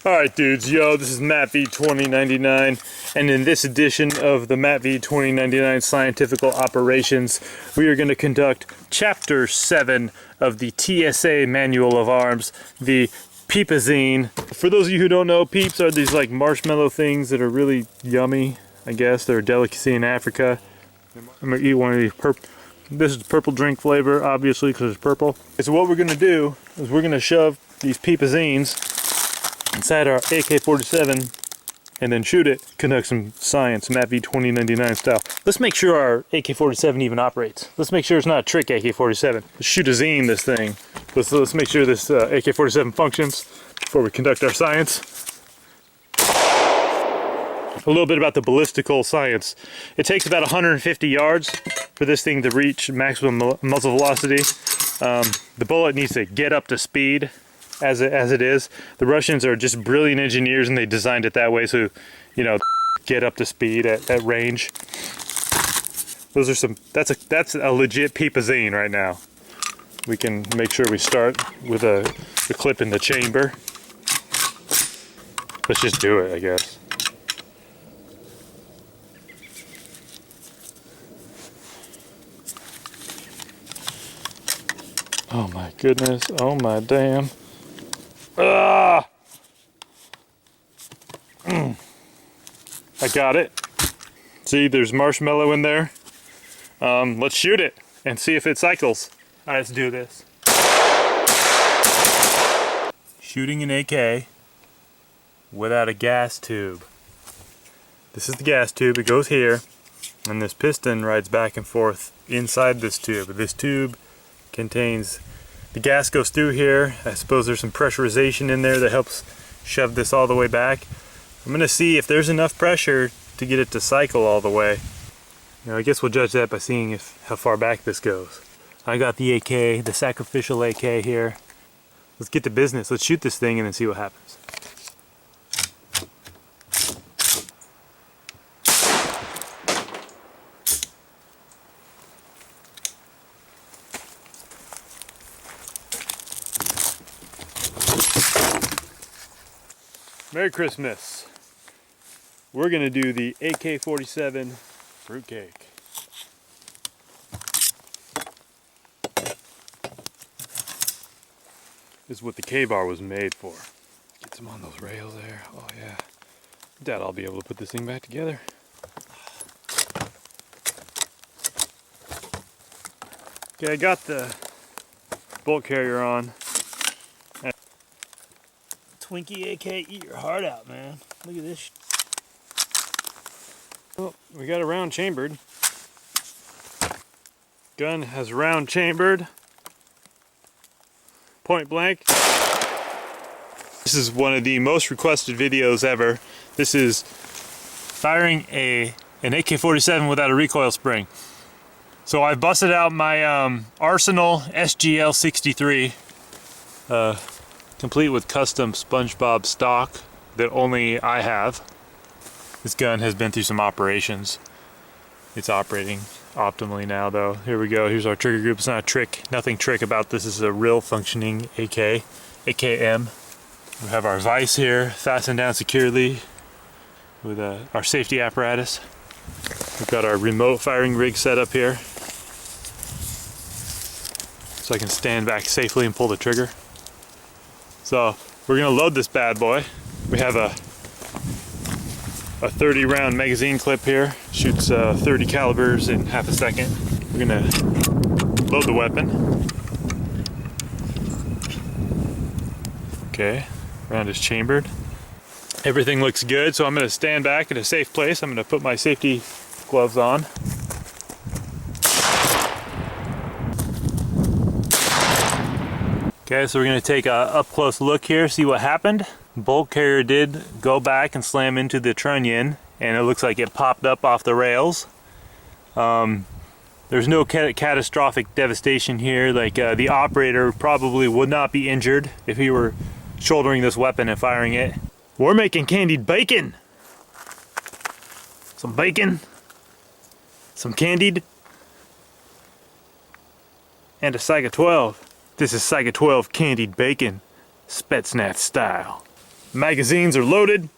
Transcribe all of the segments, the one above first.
Alright dudes, yo, this is Matt V 2099, and in this edition of the Matt V 2099 Scientific Operations, we are going to conduct Chapter 7 of the TSA Manual of Arms, the Peepazine. For those of you who don't know, peeps are these like marshmallow things that are really yummy, I guess. They're a delicacy in Africa. I'm going to eat one of these purple. This is purple drink flavor, obviously, because it's purple. So what we're going to do is we're going to shove these Peepazines inside our AK47 and then shoot it, conduct some science, Matt V 2099 style. Let's make sure our AK47 even operates. Let's make sure it's not a trick AK47. Let's shoot a zine this thing. Let's make sure this AK47 functions before we conduct our science. A little bit about the ballistical science. It takes about 150 yards for this thing to reach maximum muzzle velocity. The bullet needs to get up to speed as it is. The Russians are just brilliant engineers and they designed it that way so, you know, get up to speed at range. Those are some, that's a legit Peepazine right now. We can make sure we start with the clip in the chamber. Let's just do it, I guess. Oh my goodness, oh my damn. Ah! I got it. See, there's marshmallow in there. Let's shoot it and see if it cycles. All right, let's do this. Shooting an AK without a gas tube. This is the gas tube, it goes here, and this piston rides back and forth inside this tube. This tube contains, the gas goes through here. I suppose there's some pressurization in there that helps shove this all the way back. I'm gonna see if there's enough pressure to get it to cycle all the way. You know, I guess we'll judge that by seeing how far back this goes. I got the AK, the sacrificial AK here. Let's get to business. Let's shoot this thing and then see what happens. Merry Christmas. We're gonna do the AK47 fruitcake. This is what the K-bar was made for. Get some on those rails there. Oh yeah. Doubt I'll be able to put this thing back together. Okay, I got the bolt carrier on. Twinkie AK, eat your heart out, man. Look at this. Oh, we got a round chambered. Gun has round chambered. Point blank. This is one of the most requested videos ever. This is firing an AK-47 without a recoil spring. So I busted out my Arsenal SGL 63. Complete with custom SpongeBob stock that only I have. This gun has been through some operations. It's operating optimally now though. Here we go, here's our trigger group. It's not a trick, nothing trick about this. This is a real functioning AK, AKM. We have our vise here, fastened down securely with our safety apparatus. We've got our remote firing rig set up here so I can stand back safely and pull the trigger. So we're gonna load this bad boy. We have a 30 round magazine clip here. Shoots 30 calibers in half a second. We're gonna load the weapon. Okay, round is chambered. Everything looks good, so I'm gonna stand back at a safe place. I'm gonna put my safety gloves on. Okay, so we're going to take a up-close look here, see what happened. Bolt carrier did go back and slam into the trunnion, and it looks like it popped up off the rails. There's no catastrophic devastation here. Like the operator probably would not be injured if he were shouldering this weapon and firing it. We're making candied bacon. Some bacon, some candied, and a Saiga 12. This is Saiga 12 candied bacon, Spetsnaz style. Magazines are loaded.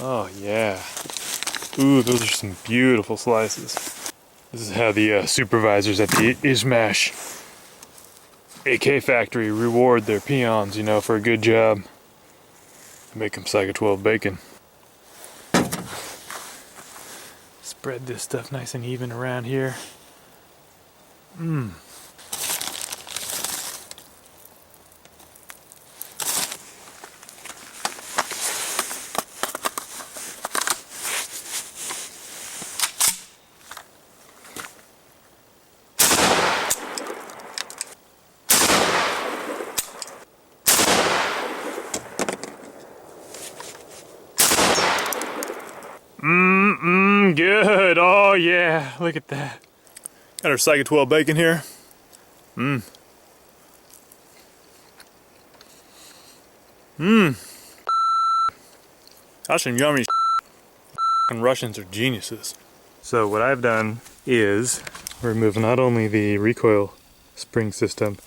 Oh yeah. Ooh, those are some beautiful slices. This is how the supervisors at the Ishmash AK factory reward their peons, you know, for a good job. Make them Psycho 12 bacon. Spread this stuff nice and even around here. Mmm. Good. Oh yeah, look at that. Got our Psycho 12 bacon here. That's some yummy. And Russians are geniuses. So what I've done is remove not only the recoil spring system,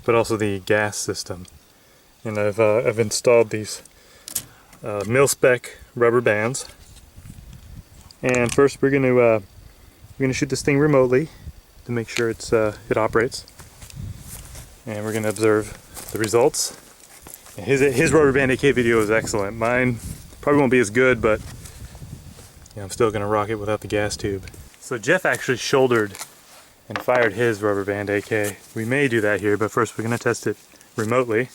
but also the gas system. And I've installed these mil-spec rubber bands. And first we're gonna shoot this thing remotely to make sure it operates. And we're gonna observe the results. And his rubber band AK video is excellent. Mine probably won't be as good, but you know, I'm still gonna rock it without the gas tube. So Jeff actually shouldered and fired his rubber band AK. We may do that here, but first we're gonna test it remotely.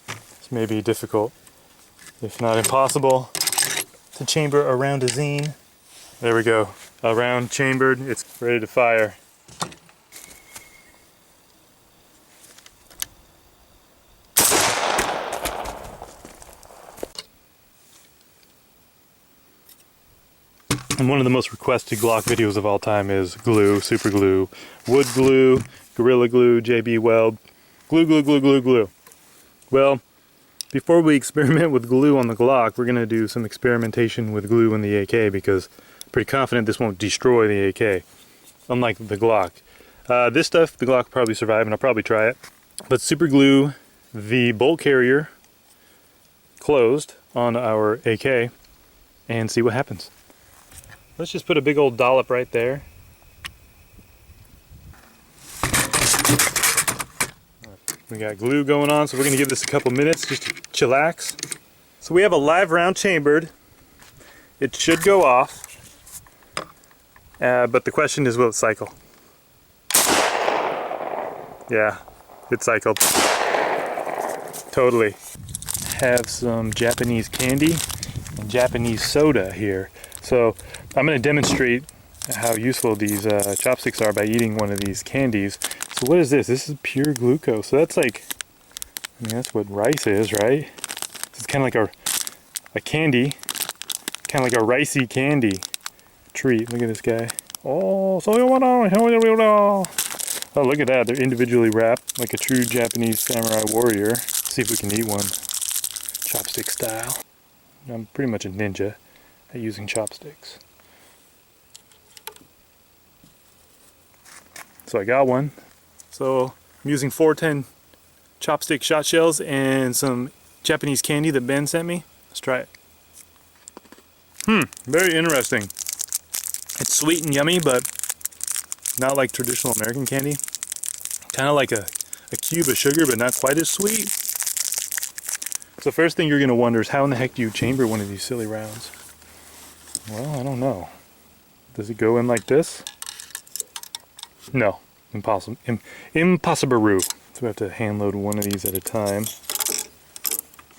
This may be difficult, if not impossible, to chamber around a zine. There we go, around chambered, it's ready to fire. And one of the most requested Glock videos of all time is glue, super glue, wood glue, Gorilla Glue, JB Weld, glue. Well, before we experiment with glue on the Glock, we're going to do some experimentation with glue in the AK because I'm pretty confident this won't destroy the AK, unlike the Glock. This stuff, the Glock will probably survive and I'll probably try it. But super glue the bolt carrier closed on our AK and see what happens. Let's just put a big old dollop right there. We got glue going on, so we're gonna give this a couple minutes just to chillax. So we have a live round chambered. It should go off. But the question is, will it cycle? Yeah, it cycled. Totally. Have some Japanese candy and Japanese soda here. So I'm going to demonstrate how useful these chopsticks are by eating one of these candies. So what is this? This is pure glucose. So that's like, I mean, that's what rice is, right? So it's kind of like a candy, kind of like a ricey candy treat. Look at this guy. Oh, look at that. They're individually wrapped like a true Japanese samurai warrior. Let's see if we can eat one chopstick style. I'm pretty much a ninja at using chopsticks. So I got one. So I'm using 410 chopstick shot shells and some Japanese candy that Ben sent me. Let's try it. Very interesting. It's sweet and yummy, but not like traditional American candy. Kind of like a cube of sugar, but not quite as sweet. So first thing you're going to wonder is how in the heck do you chamber one of these silly rounds? Well, I don't know. Does it go in like this? No. Impossible. Impossible. So we have to hand load one of these at a time.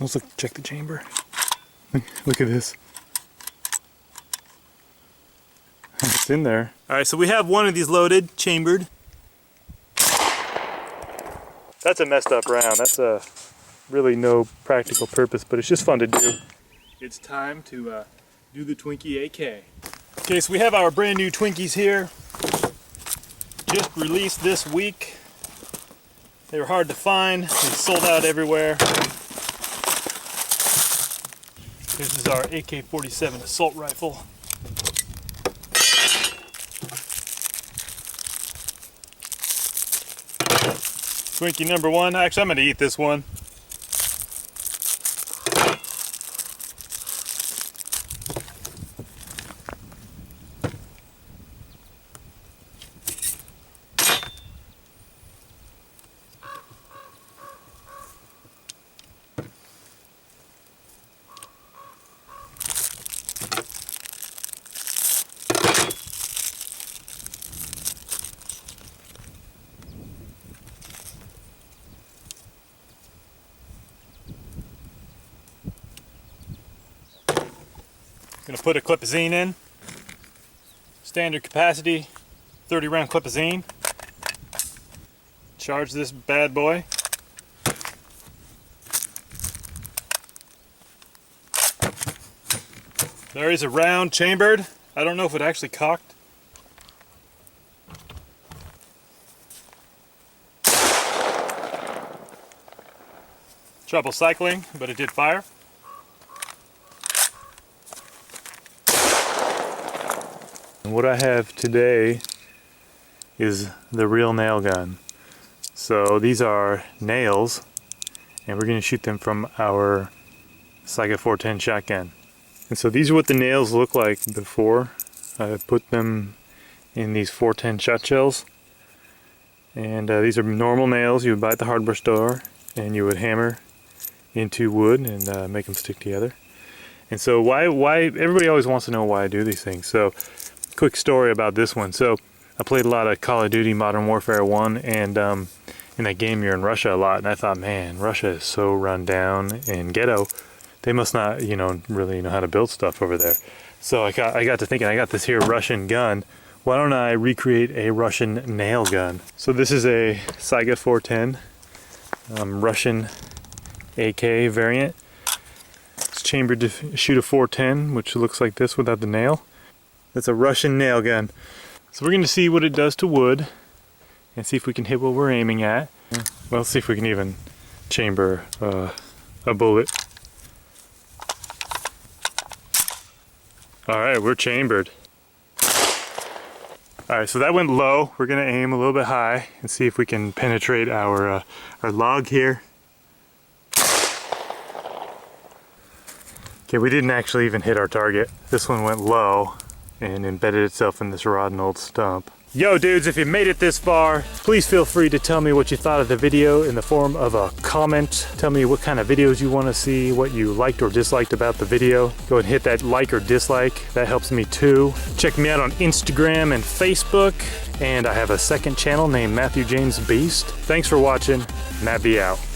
Let's check the chamber. Look at this. It's in there. Alright, so we have one of these loaded, chambered. That's a messed up round. That's a really no practical purpose, but it's just fun to do. It's time to do the Twinkie AK. Okay, so we have our brand new Twinkies here. Just released this week. They were hard to find. They sold out everywhere. This is our AK47 assault rifle. Swinky number one. Actually, I'm gonna eat this one. Gonna put a clipazine in. Standard capacity, 30 round clipazine. Charge this bad boy. There is a round chambered. I don't know if it actually cocked. Trouble cycling, but it did fire. And what I have today is the real nail gun. So these are nails, and we're going to shoot them from our Sigs 410 shotgun. And so these are what the nails look like before I put them in these 410 shot shells. And these are normal nails you would buy at the hardware store, and you would hammer into wood and make them stick together. And so why everybody always wants to know why I do these things. So quick story about this one. So I played a lot of Call of Duty Modern Warfare 1, and in that game you're in Russia a lot, and I thought, man, Russia is so run down and ghetto. They must not, really know how to build stuff over there. So I got to thinking, I got this here Russian gun. Why don't I recreate a Russian nail gun? So this is a Sigs 410 Russian AK variant. It's chambered to shoot a 410, which looks like this without the nail. That's a Russian nail gun. So we're going to see what it does to wood and see if we can hit what we're aiming at. Well, let's see if we can even chamber a bullet. Alright, we're chambered. Alright, so that went low. We're going to aim a little bit high and see if we can penetrate our log here. Okay, we didn't actually even hit our target. This one went low and embedded itself in this rotten old stump. Yo dudes, if you made it this far, please feel free to tell me what you thought of the video in the form of a comment. Tell me what kind of videos you want to see, what you liked or disliked about the video. Go ahead and hit that like or dislike, that helps me too. Check me out on Instagram and Facebook, and I have a second channel named Matthew James Beast. Thanks for watching, Matt V out.